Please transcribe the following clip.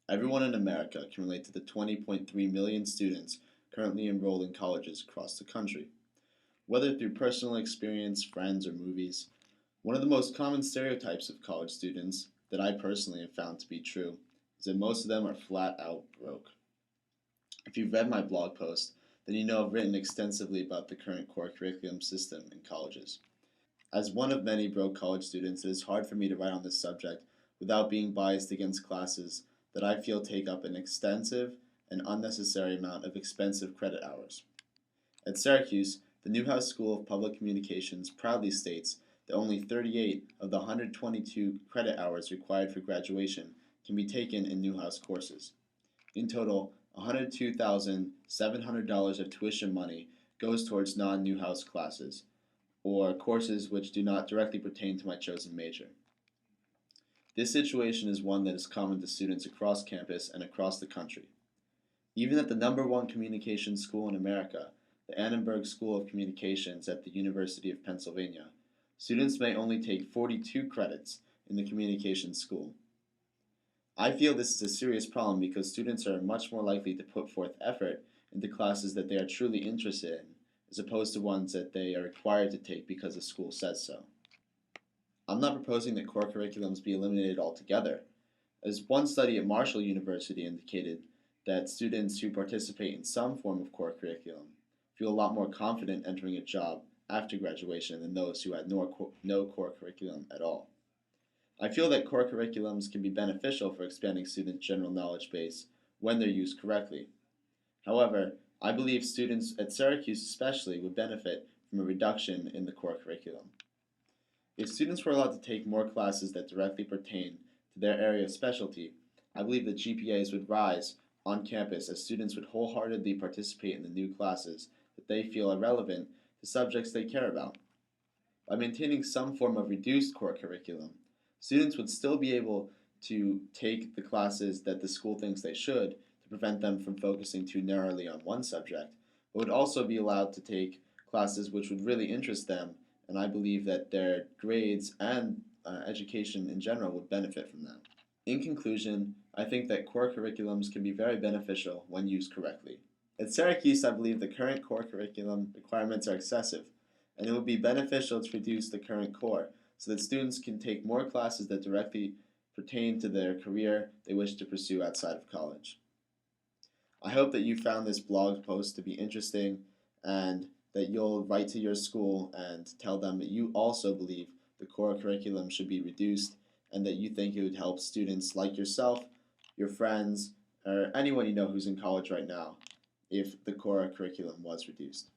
Everyone in America can relate to the 20.3 million students currently enrolled in colleges across the country. Whether through personal experience, friends, or movies, one of the most common stereotypes of college students that I personally have found to be true is that most of them are flat out broke. If you've read my blog post, then you know I've written extensively about the current core curriculum system in colleges. As one of many broke college students, it is hard for me to write on this subject without being biased against classes that I feel take up an extensive and unnecessary amount of expensive credit hours. At Syracuse, the Newhouse School of Public Communications proudly states that only 38 of the 122 credit hours required for graduation can be taken in Newhouse courses. In total, $102,700 of tuition money goes towards non Newhouse classes, or courses which do not directly pertain to my chosen major. This situation is one that is common to students across campus and across the country. Even at the number one communications school in America, the Annenberg School of Communications at the University of Pennsylvania, students may only take 42 credits in the communications school. I feel this is a serious problem because students are much more likely to put forth effort into classes that they are truly interested in, as opposed to ones that they are required to take because the school says so. I'm not proposing that core curriculums be eliminated altogether, as one study at Marshall University indicated that students who participate in some form of core curriculum feel a lot more confident entering a job after graduation than those who had no core curriculum at all. I feel that core curriculums can be beneficial for expanding students' general knowledge base when they're used correctly. However, I believe students at Syracuse especially would benefit from a reduction in the core curriculum. If students were allowed to take more classes that directly pertain to their area of specialty, I believe that GPAs would rise on campus as students would wholeheartedly participate in the new classes that they feel are relevant to subjects they care about. By maintaining some form of reduced core curriculum, students would still be able to take the classes that the school thinks they should to prevent them from focusing too narrowly on one subject, but would also be allowed to take classes which would really interest them, and I believe that their grades and education in general would benefit from that. In conclusion, I think that core curriculums can be very beneficial when used correctly. At Syracuse, I believe the current core curriculum requirements are excessive, and it would be beneficial to reduce the current core so that students can take more classes that directly pertain to their career they wish to pursue outside of college. I hope that you found this blog post to be interesting and that you'll write to your school and tell them that you also believe the core curriculum should be reduced and that you think it would help students like yourself, your friends, or anyone you know who's in college right now if the core curriculum was reduced.